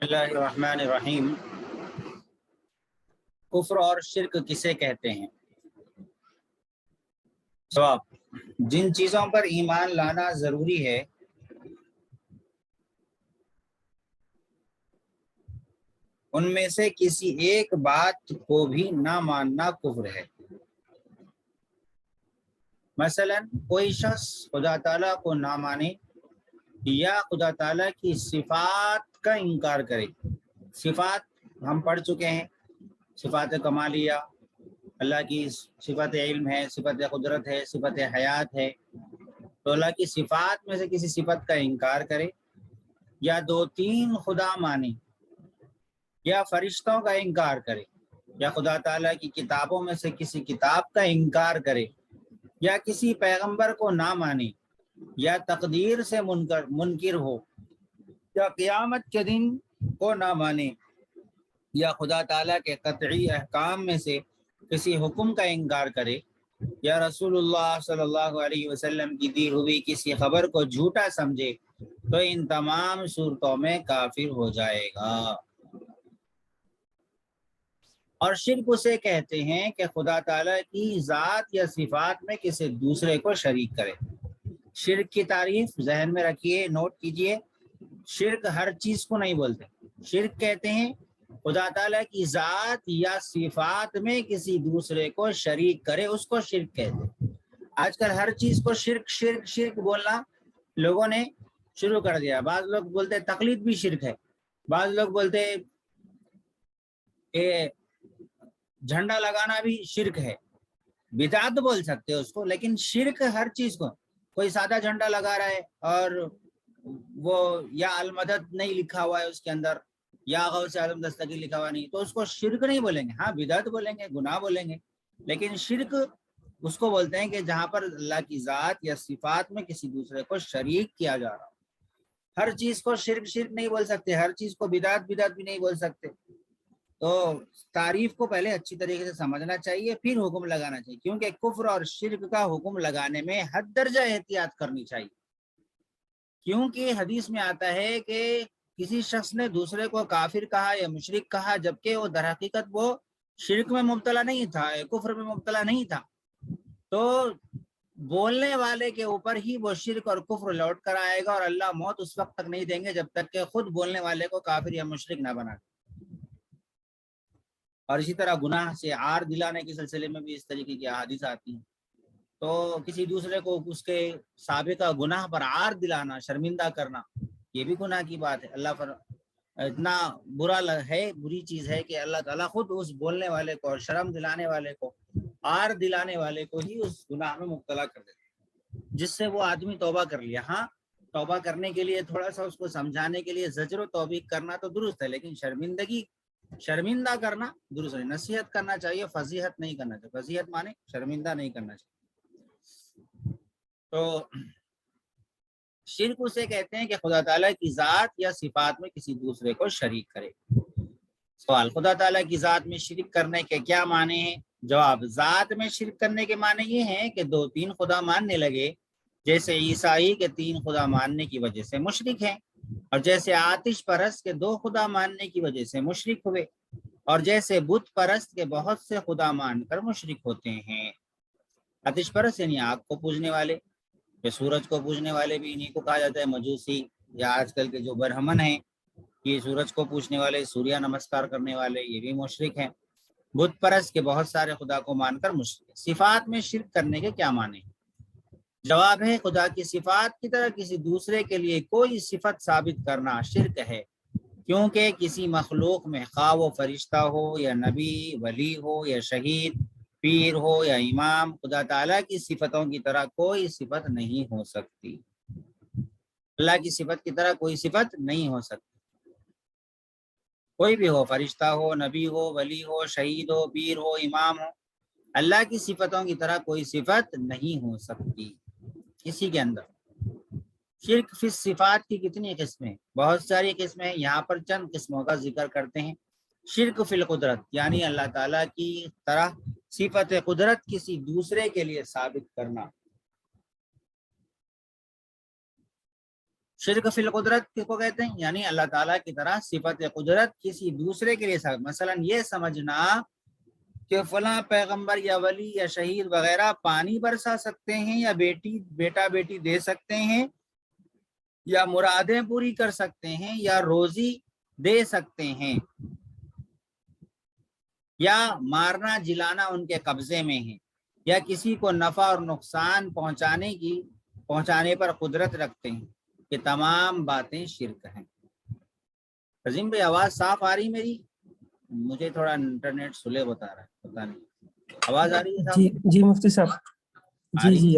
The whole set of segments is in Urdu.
اللہ الرحمن الرحیم۔ کفر اور شرک کسے کہتے ہیں؟ جواب: جن چیزوں پر ایمان لانا ضروری ہے ان میں سے کسی ایک بات کو بھی نہ ماننا کفر ہے۔ مثلا کوئی شخص خدا تعالیٰ کو نہ مانے یا خدا تعالیٰ کی صفات کا انکار کرے۔ صفات ہم پڑھ چکے ہیں، صفات کمالیہ، اللہ کی صفت علم ہے، صفت قدرت ہے، صفت حیات ہے۔ تو اللہ کی صفات میں سے کسی صفت کا انکار کرے، یا دو تین خدا مانے، یا فرشتوں کا انکار کرے، یا خدا تعالیٰ کی کتابوں میں سے کسی کتاب کا انکار کرے، یا کسی پیغمبر کو نہ مانے، یا تقدیر سے منکر ہو، یا قیامت کے دن کو نہ مانے، یا خدا تعالیٰ کے قطعی احکام میں سے کسی حکم کا انکار کرے، یا رسول اللہ صلی اللہ علیہ وسلم کی دی ہوئی کسی خبر کو جھوٹا سمجھے، تو ان تمام صورتوں میں کافر ہو جائے گا۔ اور شرک اسے کہتے ہیں کہ خدا تعالیٰ کی ذات یا صفات میں کسی دوسرے کو شریک کرے۔ شرک کی تعریف ذہن میں رکھیے، نوٹ کیجئے۔ شرک ہر چیز کو نہیں بولتے، شرک کہتے ہیں خدا تعالیٰ کی ذات یا صفات میں کسی دوسرے کو شریک کرے، اس کو شرک کہتے ہیں۔ آج کل ہر چیز کو شرک شرک شرک بولنا لوگوں نے شروع کر دیا۔ بعض لوگ بولتے تقلید بھی شرک ہے، بعض لوگ بولتے کہ جھنڈا لگانا بھی شرک ہے۔ بدعت بول سکتے ہیں اس کو، لیکن شرک ہر چیز کو، کوئی سادہ جھنڈا لگا رہا ہے اور وہ یا المدد نہیں لکھا ہوا ہے اس کے اندر، یا غوث اعظم دستگیر لکھا ہوا نہیں، تو اس کو شرک نہیں بولیں گے۔ ہاں بدعت بولیں گے، گناہ بولیں گے، لیکن شرک اس کو بولتے ہیں کہ جہاں پر اللہ کی ذات یا صفات میں کسی دوسرے کو شریک کیا جا رہا ہو۔ ہر چیز کو شرک شرک نہیں بول سکتے، ہر چیز کو بدعت بدعت بھی نہیں بول سکتے۔ تو تعریف کو پہلے اچھی طریقے سے سمجھنا چاہیے، پھر حکم لگانا چاہیے، کیونکہ کفر اور شرک کا حکم لگانے میں حد درجہ احتیاط کرنی چاہیے۔ کیونکہ حدیث میں آتا ہے کہ کسی شخص نے دوسرے کو کافر کہا یا مشرک کہا، جبکہ وہ در حقیقت وہ شرک میں مبتلا نہیں تھا، کفر میں مبتلا نہیں تھا، تو بولنے والے کے اوپر ہی وہ شرک اور کفر لوٹ کر آئے گا، اور اللہ موت اس وقت تک نہیں دیں گے جب تک کہ خود بولنے والے کو کافر یا مشرک نہ بنا۔ اور اسی طرح گناہ سے عار دلانے کے سلسلے میں بھی اس طریقے کی احادیث آتی ہیں۔ تو کسی دوسرے کو اس کے سابقہ گناہ پر عار دلانا، شرمندہ کرنا، یہ بھی گناہ کی بات ہے۔ اللہ پر اتنا برا ہے، بری چیز ہے کہ اللہ تعالیٰ خود اس بولنے والے کو اور شرم دلانے والے کو، عار دلانے والے کو ہی اس گناہ میں مبتلا کر دیتے، جس سے وہ آدمی توبہ کر لیا۔ ہاں توبہ کرنے کے لیے تھوڑا سا اس کو سمجھانے کے لیے زجر و توبیخ کرنا تو درست ہے، لیکن شرمندہ کرنا درست نہیں۔ نصیحت کرنا چاہیے، فضیحت نہیں کرنا چاہیے۔ فضیحت مانے شرمندہ نہیں کرنا چاہیے۔ تو شرک اسے کہتے ہیں کہ خدا تعالیٰ کی ذات یا صفات میں کسی دوسرے کو شریک کرے۔ سوال: خدا تعالیٰ کی ذات میں شرک کرنے کے کیا معنی ہیں؟ جواب: ذات میں شرک کرنے کے معنی یہ ہیں کہ دو تین خدا ماننے لگے، جیسے عیسائی کے تین خدا ماننے کی وجہ سے مشرک ہیں، اور جیسے آتش پرست کے دو خدا ماننے کی وجہ سے مشرک ہوئے، اور جیسے بت پرست کے بہت سے خدا مان کر مشرک ہوتے ہیں۔ آتش پرست یعنی آگ کو پوجنے والے، کہ سورج کو پوجنے والے بھی انہیں کو کہا جاتا ہے مجوسی، یا آج کل کے جو برہمن ہیں یہ سورج کو پوجنے والے، سوریہ نمسکار کرنے والے، یہ بھی مشرک ہیں۔ بت پرست کے بہت سارے خدا کو مان کر مشرک۔ صفات میں شرک کرنے کے کیا معنی ہیں؟ جواب ہے: خدا کی صفات کی طرح کسی دوسرے کے لیے کوئی صفت ثابت کرنا شرک ہے، کیونکہ کسی مخلوق میں خواہ وہ فرشتہ ہو یا نبی، ولی ہو یا شہید، پیر ہو یا امام، خدا تعالیٰ کی صفتوں کی طرح کوئی صفت نہیں ہو سکتی۔ اللہ کی صفت کی طرح کوئی صفت نہیں ہو سکتی، کوئی بھی ہو، فرشتہ ہو، نبی ہو، ولی ہو، شہید ہو، پیر ہو، امام ہو، اللہ کی صفتوں کی طرح کوئی صفت نہیں ہو سکتی کسی کے اندر۔ شرک فی صفات کی کتنی قسمیں؟ بہت ساری قسمیں ہیں، یہاں پر چند قسموں کا ذکر کرتے ہیں۔ شرک فی القدرت، یعنی اللہ تعالیٰ کی طرح صفت قدرت کسی دوسرے کے لیے ثابت کرنا۔ شرک فی القدرت کس کو کہتے ہیں؟ یعنی اللہ تعالیٰ کی طرح صفت قدرت کسی دوسرے کے لیے مثلا یہ سمجھنا کہ فلاں پیغمبر یا ولی یا شہید وغیرہ پانی برسا سکتے ہیں، یا بیٹا بیٹی دے سکتے ہیں، یا مرادیں پوری کر سکتے ہیں، یا روزی دے سکتے ہیں، یا مارنا جلانا ان کے قبضے میں ہے، یا کسی کو نفع اور نقصان پہنچانے پر قدرت رکھتے ہیں، یہ تمام باتیں شرک ہیں۔ عظیم بھائی آواز صاف آ رہی میری؟ مجھے تھوڑا انٹرنیٹ سلو بتا رہا ہے، پتہ نہیں آواز آ رہی ہے صاحب؟ جی مفتی صاحب، جی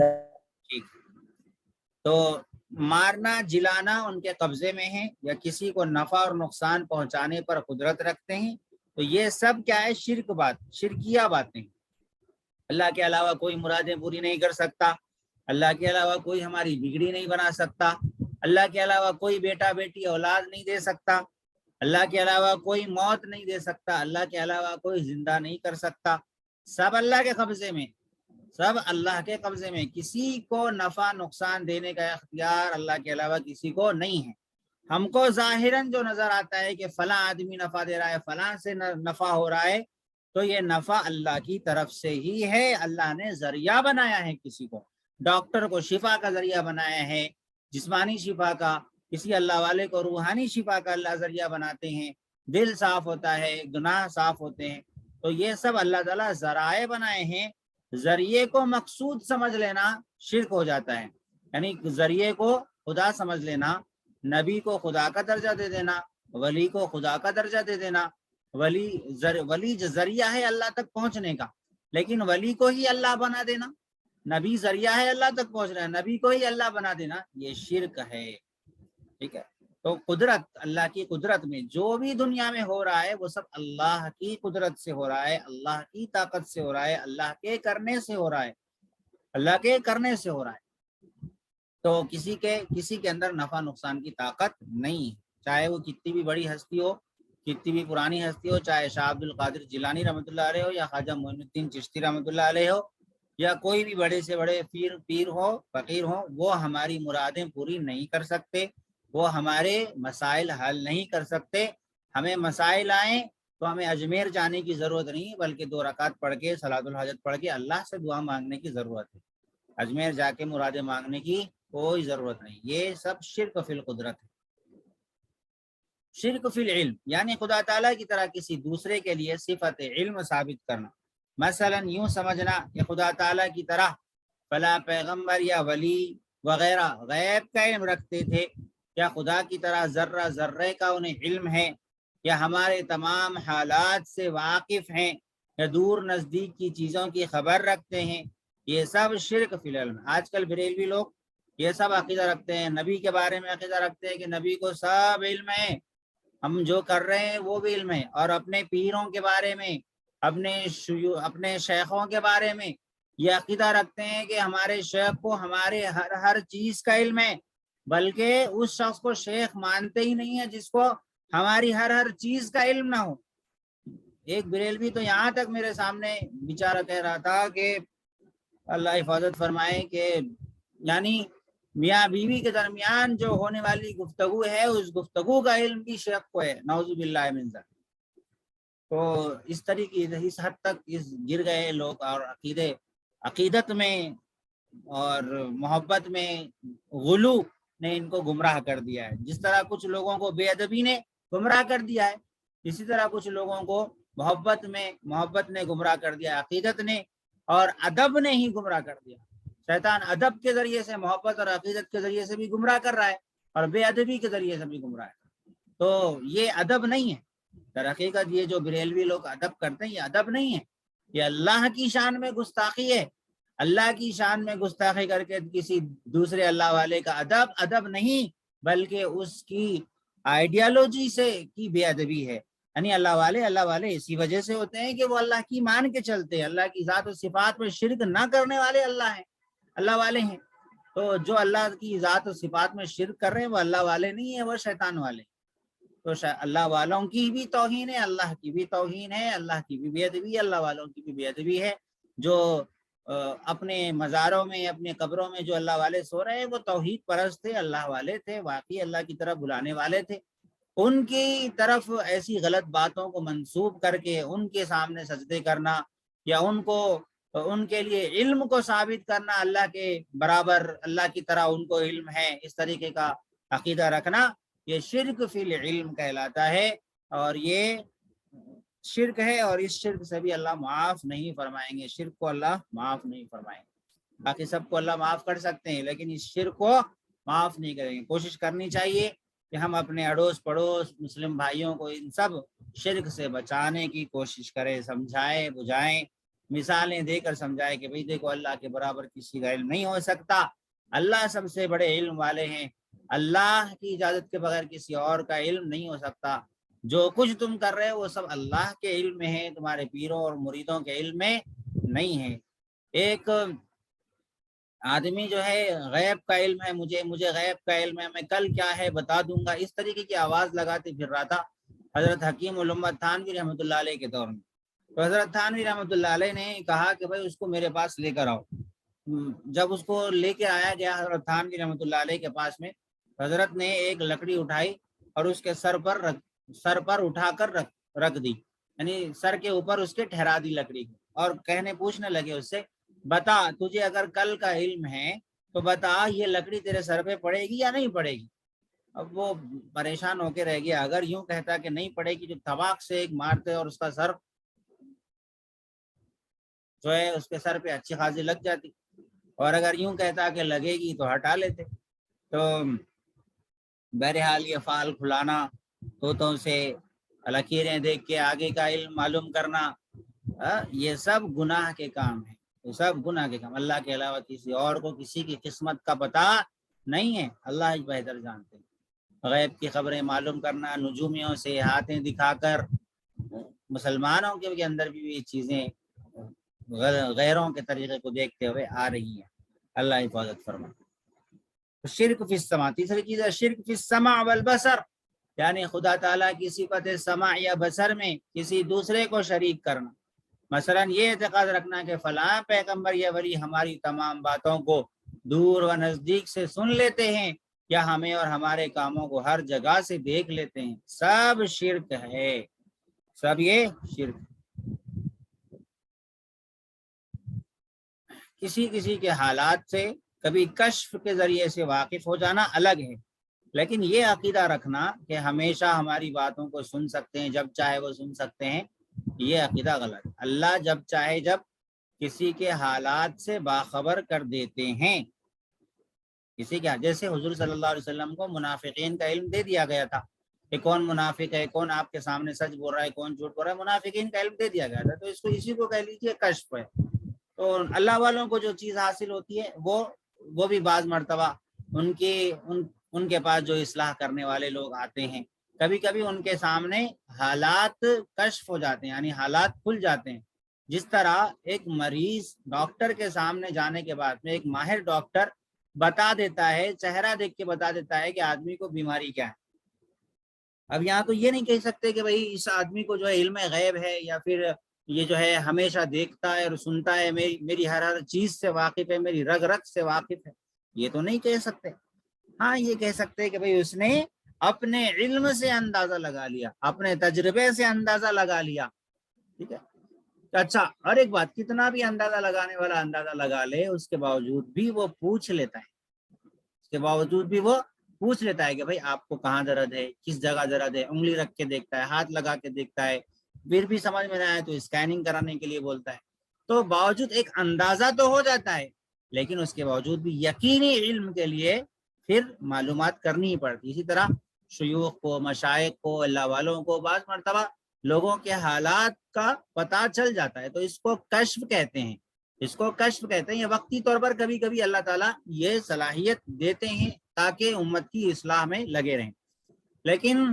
ٹھیک۔ تو مارنا جلانا ان کے قبضے میں ہے، یا کسی کو نفع اور نقصان پہنچانے پر قدرت رکھتے ہیں، تو یہ سب کیا ہے؟ شرکیہ باتیں۔ اللہ کے علاوہ کوئی مرادیں پوری نہیں کر سکتا، اللہ کے علاوہ کوئی ہماری بگڑی نہیں بنا سکتا، اللہ کے علاوہ کوئی بیٹا بیٹی اولاد نہیں دے سکتا، اللہ کے علاوہ کوئی موت نہیں دے سکتا، اللہ کے علاوہ کوئی زندہ نہیں کر سکتا، سب اللہ کے قبضے میں، سب اللہ کے قبضے میں۔ کسی کو نفع نقصان دینے کا اختیار اللہ کے علاوہ کسی کو نہیں ہے۔ ہم کو ظاہراً جو نظر آتا ہے کہ فلاں آدمی نفع دے رہا ہے، فلاں سے نفع ہو رہا ہے، تو یہ نفع اللہ کی طرف سے ہی ہے، اللہ نے ذریعہ بنایا ہے کسی کو۔ ڈاکٹر کو شفا کا ذریعہ بنایا ہے، جسمانی شفا کا، کسی اللہ والے کو روحانی شفا کا اللہ ذریعہ بناتے ہیں، دل صاف ہوتا ہے، گناہ صاف ہوتے ہیں، تو یہ سب اللہ تعالیٰ ذرائع بنائے ہیں۔ ذریعے کو مقصود سمجھ لینا شرک ہو جاتا ہے، یعنی ذریعے کو خدا سمجھ لینا، نبی کو خدا کا درجہ دے دینا، ولی کو خدا کا درجہ دے دینا۔ ولی جو ذریعہ ہے اللہ تک پہنچنے کا، لیکن ولی کو ہی اللہ بنا دینا، نبی ذریعہ ہے اللہ تک پہنچ رہا ہے، نبی کو ہی اللہ بنا دینا، یہ شرک ہے۔ ٹھیک ہے، تو قدرت، اللہ کی قدرت میں جو بھی دنیا میں ہو رہا ہے وہ سب اللہ کی قدرت سے ہو رہا ہے، اللہ کی طاقت سے ہو رہا ہے، اللہ کے کرنے سے ہو رہا ہے، اللہ کے کرنے سے ہو رہا ہے۔ تو کسی کے اندر نفع نقصان کی طاقت نہیں ہے، چاہے وہ کتنی بھی بڑی ہستی ہو، کتنی بھی پرانی ہستی ہو، چاہے شاہ عبد القادر جیلانی رحمۃ اللہ علیہ ہو، یا خواجہ معین الدین چشتی رحمۃ اللہ علیہ ہو، یا کوئی بھی بڑے سے بڑے پیر ہو، فقیر ہو، وہ ہماری مرادیں پوری نہیں کر سکتے، وہ ہمارے مسائل حل نہیں کر سکتے۔ ہمیں مسائل آئیں تو ہمیں اجمیر جانے کی ضرورت نہیں، بلکہ 2 رکعت پڑھ کے صلاۃ الحاجت پڑھ کے اللہ سے دعا مانگنے کی ضرورت ہے۔ اجمیر جا کے مرادیں مانگنے کی کوئی ضرورت نہیں۔ یہ سب شرک فی القدرت ہے۔ شرک فی العلم یعنی خدا تعالیٰ کی طرح کسی دوسرے کے لیے صفت علم ثابت کرنا۔ مثلا یوں سمجھنا کہ خدا تعالیٰ کی طرح فلاں پیغمبر یا ولی وغیرہ غیب کا علم رکھتے تھے، یا خدا کی طرح ذرہ ذرے کا انہیں علم ہے، یا ہمارے تمام حالات سے واقف ہیں، یا دور نزدیک کی چیزوں کی خبر رکھتے ہیں، یہ سب شرک فی العلم۔ آج کل بریلوی لوگ یہ سب عقیدہ رکھتے ہیں، نبی کے بارے میں عقیدہ رکھتے ہیں کہ نبی کو سب علم ہے، ہم جو کر رہے ہیں وہ بھی علم ہے، اور اپنے پیروں کے بارے میں، اپنے شیخوں کے بارے میں یہ عقیدہ رکھتے ہیں کہ ہمارے شیخ کو ہمارے ہر چیز کا علم ہے، بلکہ اس شخص کو شیخ مانتے ہی نہیں ہے جس کو ہماری ہر چیز کا علم نہ ہو۔ ایک بریلوی تو یہاں تک میرے سامنے بیچارہ کہہ رہا تھا کہ اللہ حفاظت فرمائے کہ یعنی میاں بیوی کے درمیان جو ہونے والی گفتگو ہے اس گفتگو کا علم بھی شیخ کو ہے، نعوذ باللہ من ذلک۔ تو اس طریقے اس حد تک گر گئے لوگ، اور عقیدت میں اور محبت میں غلو نے ان کو گمراہ کر دیا ہے۔ جس طرح کچھ لوگوں کو بے ادبی نے گمراہ کر دیا ہے، اسی طرح کچھ لوگوں کو محبت نے گمراہ کر دیا، عقیدت نے اور ادب نے ہی گمراہ کر دیا۔ شیطان ادب کے ذریعے سے، محبت اور عقیدت کے ذریعے سے بھی گمراہ کر رہا ہے، اور بے ادبی کے ذریعے سے بھی گمراہ ہے۔ تو یہ ادب نہیں ہے در حقیقت، یہ جو بریلوی لوگ ادب کرتے ہیں یہ ادب نہیں ہے، یہ اللہ کی شان میں گستاخی ہے۔ اللہ کی شان میں گستاخی کر کے کسی دوسرے اللہ والے کا ادب نہیں، بلکہ اس کی آئیڈیالوجی سے کی بے ادبی ہے۔ یعنی اللہ والے اسی وجہ سے ہوتے ہیں کہ وہ اللہ کی مان کے چلتے ہیں، اللہ کی ذات و صفات میں شرک نہ کرنے والے اللہ والے ہیں۔ تو جو اللہ کی ذات و صفات میں شرک کر رہے ہیں وہ اللہ والے نہیں ہیں، وہ شیطان والے ہیں۔ تو اللہ والوں کی بھی توہین ہے، اللہ کی بھی توہین ہے، اللہ کی بھی بے ادبی ہے، اللہ والوں کی بھی بے ادبی ہے۔ جو اپنے مزاروں میں اپنے قبروں میں جو اللہ والے سو رہے ہیں وہ توحید پرست تھے، اللہ والے تھے، واقعی اللہ کی طرف بلانے والے تھے. ان کی طرف ایسی غلط باتوں کو منسوب کر کے ان کے سامنے سجدے کرنا یا ان کے لیے علم کو ثابت کرنا اللہ کے برابر، اللہ کی طرح ان کو علم ہے، اس طریقے کا عقیدہ رکھنا، یہ شرک فی العلم کہلاتا ہے. اور یہ شرک ہے، اور اس شرک سے بھی اللہ معاف نہیں فرمائیں گے. شرک کو اللہ معاف نہیں فرمائیں گے. باقی سب کو اللہ معاف کر سکتے ہیں لیکن اس شرک کو معاف نہیں کریں گے. کوشش کرنی چاہیے کہ ہم اپنے اڑوس پڑوس مسلم بھائیوں کو ان سب شرک سے بچانے کی کوشش کریں، سمجھائیں بجھائیں، مثالیں دے کر سمجھائیں کہ بھئی دیکھو اللہ کے برابر کسی کا علم نہیں ہو سکتا، اللہ سب سے بڑے علم والے ہیں، اللہ کی اجازت کے بغیر کسی اور کا علم نہیں ہو سکتا. جو کچھ تم کر رہے ہو وہ سب اللہ کے علم میں ہے، تمہارے پیروں اور مریدوں کے علم میں نہیں ہے. ایک آدمی جو ہے غیب کا علم ہے، مجھے غیب کا علم ہے، میں کل کیا ہے بتا دوں گا، اس طریقے کی آواز لگاتے پھر رہا تھا حضرت حکیم الامت تھانوی رحمۃ اللہ علیہ کے دور میں. تو حضرت تھانوی رحمۃ اللہ علیہ نے کہا کہ بھائی اس کو میرے پاس لے کر آؤ. جب اس کو لے کے آیا گیا حضرت تھانوی رحمۃ اللہ علیہ کے پاس میں، حضرت نے ایک لکڑی اٹھائی اور اس کے سر پر اٹھا کر رکھ دی، یعنی سر کے اوپر اس کے ٹھہرا دی لکڑی کو، اور پوچھنے لگے اس سے، بتا تجھے اگر کل کا علم ہے تو بتا یہ لکڑی تیرے سر پہ پڑے گی یا نہیں پڑے گی. اب وہ پریشان ہو کے رہ گیا. اگر یوں کہتا کہ نہیں پڑے گی، جو طباق سے ایک مارتے اور اس کا سر جو ہے اس کے سر پہ اچھی خاصی لگ جاتی، اور اگر یوں کہتا کہ لگے گی تو ہٹا لیتے. تو بہرحال یہ فعال کھلانا، طوطوں سے لکیریں دیکھ کے آگے کا علم معلوم کرنا، یہ سب گناہ کے کام ہیں، یہ سب گناہ کے کام. اللہ کے علاوہ کسی اور کو کسی کی قسمت کا پتہ نہیں ہے، اللہ ہی بہتر جانتے ہیں. غیب کی خبریں معلوم کرنا، نجومیوں سے ہاتھیں دکھا کر، مسلمانوں کے اندر بھی یہ چیزیں غیروں کے طریقے کو دیکھتے ہوئے آ رہی ہیں. اللہ حفاظت فرمائے. شرک فی السماع، تیسری چیز ہے شرک فی السماع والبصر، یعنی خدا تعالیٰ کی صفت سماع یا بصر میں کسی دوسرے کو شریک کرنا. مثلا یہ اعتقاد رکھنا کہ فلاں پیغمبر یا ولی ہماری تمام باتوں کو دور و نزدیک سے سن لیتے ہیں، یا ہمیں اور ہمارے کاموں کو ہر جگہ سے دیکھ لیتے ہیں. سب شرک ہے، سب یہ شرک. کسی کے حالات سے کبھی کشف کے ذریعے سے واقف ہو جانا الگ ہے، لیکن یہ عقیدہ رکھنا کہ ہمیشہ ہماری باتوں کو سن سکتے ہیں، جب چاہے وہ سن سکتے ہیں، یہ عقیدہ غلط ہے. اللہ جب چاہے جب کسی کے حالات سے باخبر کر دیتے ہیں. کسی کے جیسے حضور صلی اللہ علیہ وسلم کو منافقین کا علم دے دیا گیا تھا کہ کون منافق ہے، کون آپ کے سامنے سچ بول رہا ہے، کون جھوٹ بول رہا ہے، منافقین کا علم دے دیا گیا تھا. تو اسی کو کہہ لیجیے کشف ہے. تو اللہ والوں کو جو چیز حاصل ہوتی ہے وہ بھی بعض مرتبہ ان کے پاس جو اصلاح کرنے والے لوگ آتے ہیں، کبھی کبھی ان کے سامنے حالات کشف ہو جاتے ہیں، یعنی حالات کھل جاتے ہیں. جس طرح ایک مریض ڈاکٹر کے سامنے جانے کے بعد میں ایک ماہر ڈاکٹر بتا دیتا ہے، چہرہ دیکھ کے بتا دیتا ہے کہ آدمی کو بیماری کیا ہے. اب یہاں تو یہ نہیں کہہ سکتے کہ بھائی اس آدمی کو جو ہے علم غیب ہے، یا پھر یہ جو ہے ہمیشہ دیکھتا ہے اور سنتا ہے، میری ہر چیز سے واقف ہے، میری رگ رگ سے واقف ہے. یہ تو نہیں کہہ سکتے. ہاں یہ کہہ سکتے کہ بھائی اس نے اپنے علم سے اندازہ لگا لیا، اپنے تجربے سے اندازہ لگا لیا. ٹھیک ہے. اچھا، اور ایک بات، کتنا بھی اندازہ لگانے والا اندازہ لگا لے، اس کے باوجود بھی وہ پوچھ لیتا ہے، کہ بھائی آپ کو کہاں درد ہے، کس جگہ درد ہے، انگلی رکھ کے دیکھتا ہے، ہاتھ لگا کے دیکھتا ہے، پھر بھی سمجھ میں نہ آئے تو اسکیننگ کرانے کے لیے بولتا ہے. تو باوجود ایک اندازہ تو ہو جاتا ہے، لیکن اس کے باوجود بھی یقینی علم کے لیے پھر معلومات کرنی ہی پڑتی. اسی طرح شیوخ کو، مشائخ کو، اللہ والوں کو بعض مرتبہ لوگوں کے حالات کا پتہ چل جاتا ہے، تو اس کو کشف کہتے ہیں. یہ وقتی طور پر کبھی کبھی اللہ تعالیٰ یہ صلاحیت دیتے ہیں تاکہ امت کی اصلاح میں لگے رہیں. لیکن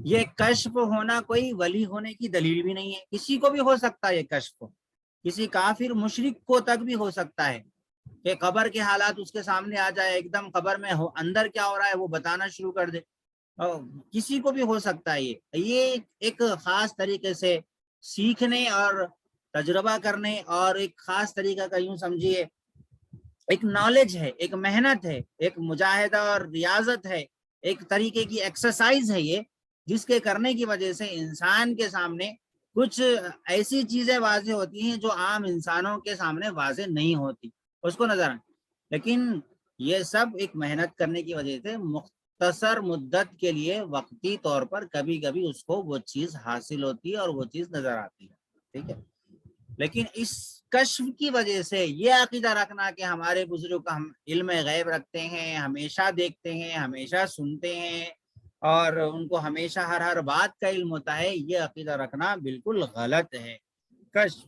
یہ کشف ہونا کوئی ولی ہونے کی دلیل بھی نہیں ہے. کسی کو بھی ہو سکتا ہے یہ کشف، کسی کافر مشرک کو تک بھی ہو سکتا ہے کہ قبر کے حالات اس کے سامنے آ جائے، ایک دم قبر میں اندر کیا ہو رہا ہے وہ بتانا شروع کر دے. کسی کو بھی ہو سکتا ہے. یہ ایک خاص طریقے سے سیکھنے اور تجربہ کرنے اور ایک خاص طریقہ کا یوں سمجھیے ایک نالج ہے، ایک محنت ہے، ایک مجاہدہ اور ریاضت ہے، ایک طریقے کی ایکسرسائز ہے یہ، جس کے کرنے کی وجہ سے انسان کے سامنے کچھ ایسی چیزیں واضح ہوتی ہیں جو عام انسانوں کے سامنے واضح نہیں ہوتی، اس کو نظر آئے، لیکن یہ سب ایک محنت کرنے کی وجہ سے مختصر مدت کے لیے وقتی طور پر کبھی کبھی اس کو وہ چیز حاصل ہوتی ہے اور وہ چیز نظر آتی ہے، ٹھیک ہے۔ لیکن اس کشف کی وجہ سے یہ عقیدہ رکھنا کہ ہمارے بزرگ ہم علم غیب رکھتے ہیں، ہمیشہ دیکھتے ہیں، ہمیشہ سنتے ہیں اور ان کو ہمیشہ ہر بات کا علم ہوتا ہے، یہ عقیدہ رکھنا بالکل غلط ہے۔ کشف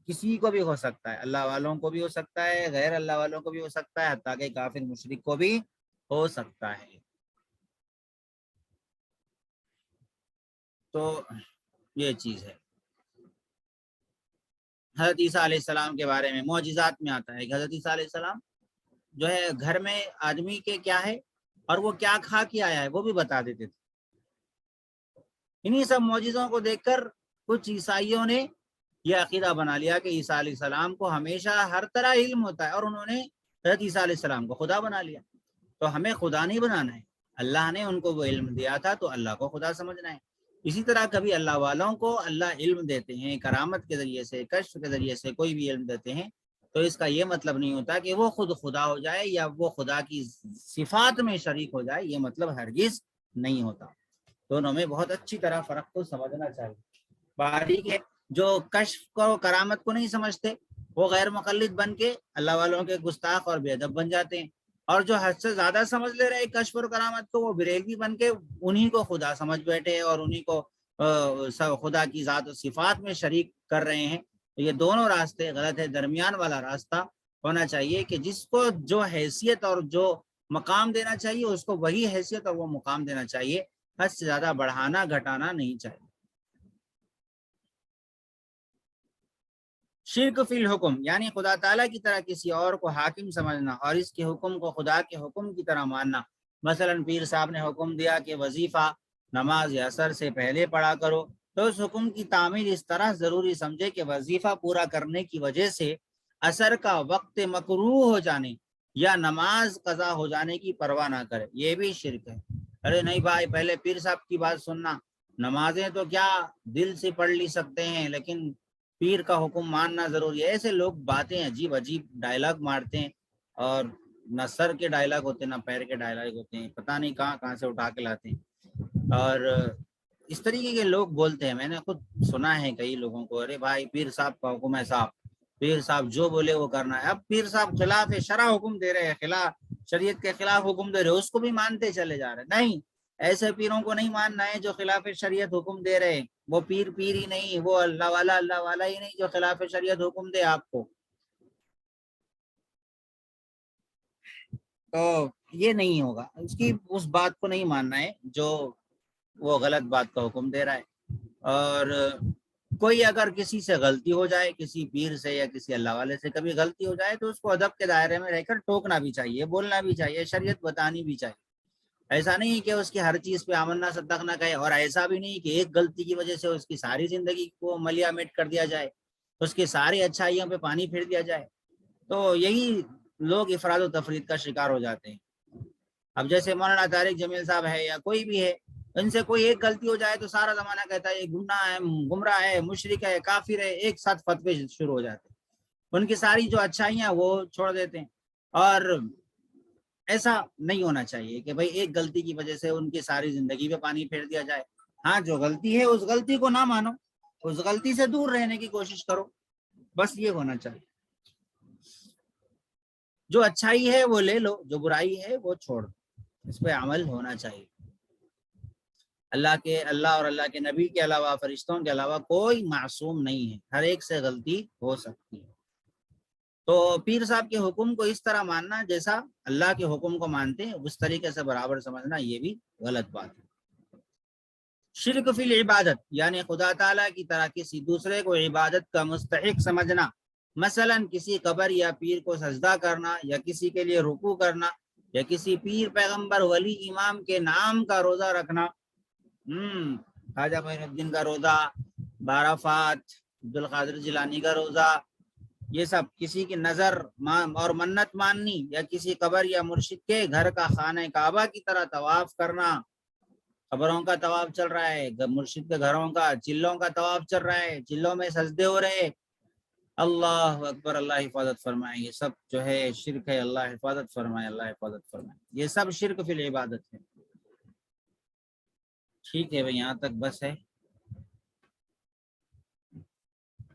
کسی کو بھی ہو سکتا ہے، اللہ والوں کو بھی ہو سکتا ہے، غیر اللہ والوں کو بھی ہو سکتا ہے، حتیٰ کہ کافر مشرک کو بھی ہو سکتا ہے۔ تو یہ چیز ہے۔ حضرت عیسیٰ علیہ السلام کے بارے میں معجزات میں آتا ہے کہ حضرت عیسیٰ علیہ السلام جو ہے گھر میں آدمی کے کیا ہے اور وہ کیا کھا کے آیا ہے وہ بھی بتا دیتے تھے۔ انہی سب معجزوں کو دیکھ کر کچھ عیسائیوں نے یہ عقیدہ بنا لیا کہ عیسیٰ علیہ السلام کو ہمیشہ ہر طرح علم ہوتا ہے، اور انہوں نے حضرت عیسیٰ علیہ السلام کو خدا بنا لیا۔ تو ہمیں خدا نہیں بنانا ہے، اللہ نے ان کو وہ علم دیا تھا تو اللہ کو خدا سمجھنا ہے۔ اسی طرح کبھی اللہ والوں کو اللہ علم دیتے ہیں، کرامت کے ذریعے سے، کشف کے ذریعے سے کوئی بھی علم دیتے ہیں، تو اس کا یہ مطلب نہیں ہوتا کہ وہ خود خدا ہو جائے یا وہ خدا کی صفات میں شریک ہو جائے، یہ مطلب ہرگز نہیں ہوتا۔ دونوں میں بہت اچھی طرح فرق کو سمجھنا چاہیے۔ باریک ہے جو کشف کو کرامت کو نہیں سمجھتے وہ غیر مقلد بن کے اللہ والوں کے گستاخ اور بے ادب بن جاتے ہیں، اور جو حد سے زیادہ سمجھ لے رہے کشف اور کرامت کو وہ بریلوی بن کے انہی کو خدا سمجھ بیٹھے اور انہی کو خدا کی ذات و صفات میں شریک کر رہے ہیں۔ یہ دونوں راستے غلط ہے۔ درمیان والا راستہ ہونا چاہیے کہ جس کو جو حیثیت اور جو مقام دینا چاہیے اس کو وہی حیثیت اور وہ مقام دینا چاہیے، حد سے زیادہ بڑھانا گھٹانا نہیں چاہیے۔ شرک فی الحکم یعنی خدا تعالیٰ کی طرح کسی اور کو حاکم سمجھنا اور اس کے حکم کو خدا کے حکم کی طرح ماننا۔ مثلا پیر صاحب نے حکم دیا کہ وظیفہ نماز اثر سے پہلے پڑھا کرو، تو اس حکم کی تعمیل اس طرح ضروری سمجھے کہ وظیفہ پورا کرنے کی وجہ سے اثر کا وقت مکروہ ہو جانے یا نماز قضا ہو جانے کی پرواہ نہ کرے، یہ بھی شرک ہے۔ ارے نہیں بھائی، پہلے پیر صاحب کی بات سننا، نمازیں تو کیا دل سے پڑھ لی سکتے ہیں لیکن پیر کا حکم ماننا ضروری ہے۔ ایسے لوگ باتیں عجیب عجیب ڈائلاگ مارتے ہیں، اور نہ سر کے ڈائلاگ ہوتے ہیں نہ پیر کے ڈائلاگ ہوتے ہیں، پتہ نہیں کہاں سے اٹھا کے لاتے ہیں، اور اس طریقے کے لوگ بولتے ہیں۔ میں نے خود سنا ہے کئی لوگوں کو، ارے بھائی پیر صاحب کا حکم ہے صاحب، پیر صاحب جو بولے وہ کرنا ہے۔ اب پیر صاحب خلاف شرع حکم دے رہے ہیں، خلاف شریعت کے خلاف حکم دے رہے ہیں، اس کو بھی مانتے چلے جا رہے ہیں۔ نہیں، ایسے پیروں کو نہیں ماننا ہے جو خلاف شریعت حکم دے رہے ہیں۔ وہ پیر ہی نہیں، وہ اللہ والا ہی نہیں جو خلاف شریعت حکم دے آپ کو۔ تو یہ نہیں ہوگا، اس بات کو نہیں ماننا ہے جو وہ غلط بات کا حکم دے رہا ہے۔ اور کوئی اگر کسی سے غلطی ہو جائے، کسی پیر سے یا کسی اللہ والے سے کبھی غلطی ہو جائے، تو اس کو ادب کے دائرے میں رہ کر ٹوکنا بھی چاہیے، بولنا بھی چاہیے، شریعت بتانی بھی چاہیے۔ ایسا نہیں کہ اس کی ہر چیز پہ آمنا صدقنا کہے، اور ایسا بھی نہیں کہ ایک غلطی کی وجہ سے اس کی ساری زندگی کو ملیا میٹ کر دیا جائے، اس کی ساری اچھائیوں پہ پانی پھیر دیا جائے۔ تو یہی لوگ افراد و تفرید کا شکار ہو جاتے ہیں۔ اب جیسے مولانا طارق جمیل صاحب ہے یا کوئی بھی ہے، ان سے کوئی ایک غلطی ہو جائے تو سارا زمانہ کہتا ہے یہ گناہ ہے، گمراہ ہے، مشرک ہے، کافر ہے، ایک ساتھ فتوے شروع ہو جاتے ہیں، ان کی ساری جو اچھائیاں وہ چھوڑ دیتے ہیں۔ اور ایسا نہیں ہونا چاہیے کہ بھائی ایک غلطی کی وجہ سے ان کی ساری زندگی پہ پانی پھیر دیا جائے۔ ہاں، جو غلطی ہے اس غلطی کو نہ مانو، اس غلطی سے دور رہنے کی کوشش کرو، بس یہ ہونا چاہیے۔ جو اچھائی ہے وہ لے لو، جو برائی ہے وہ چھوڑ دو، اس پہ عمل ہونا چاہیے۔ اللہ اور اللہ کے نبی کے علاوہ، فرشتوں کے علاوہ کوئی معصوم نہیں ہے، ہر ایک سے غلطی ہو سکتی ہے۔ تو پیر صاحب کے حکم کو اس طرح ماننا جیسا اللہ کے حکم کو مانتے ہیں، اس طریقے سے برابر سمجھنا، یہ بھی غلط بات ہے۔ شرک فی العبادت یعنی خدا تعالیٰ کی طرح کسی دوسرے کو عبادت کا مستحق سمجھنا، مثلا کسی قبر یا پیر کو سجدہ کرنا، یا کسی کے لیے رکوع کرنا، یا کسی پیر پیغمبر ولی امام کے نام کا روزہ رکھنا۔ خواجہ معین الدین کا روزہ، بعرفات، عبد القادر جیلانی کا روزہ، یہ سب کسی کی نظر اور منت ماننی، یا کسی قبر یا مرشد کے گھر کا خانہ کعبہ کی طرح طواف کرنا، قبروں کا طواف چل رہا ہے، مرشد کے گھروں کا چلوں کا طواف چل رہا ہے، چلوں میں سجدے ہو رہے، اللہ اکبر، اللہ حفاظت فرمائے، یہ سب جو ہے شرک ہے، اللہ حفاظت فرمائے، اللہ حفاظت فرمائے، یہ سب شرک فی العبادت ہے۔ ٹھیک ہے بھائی، یہاں تک بس ہے۔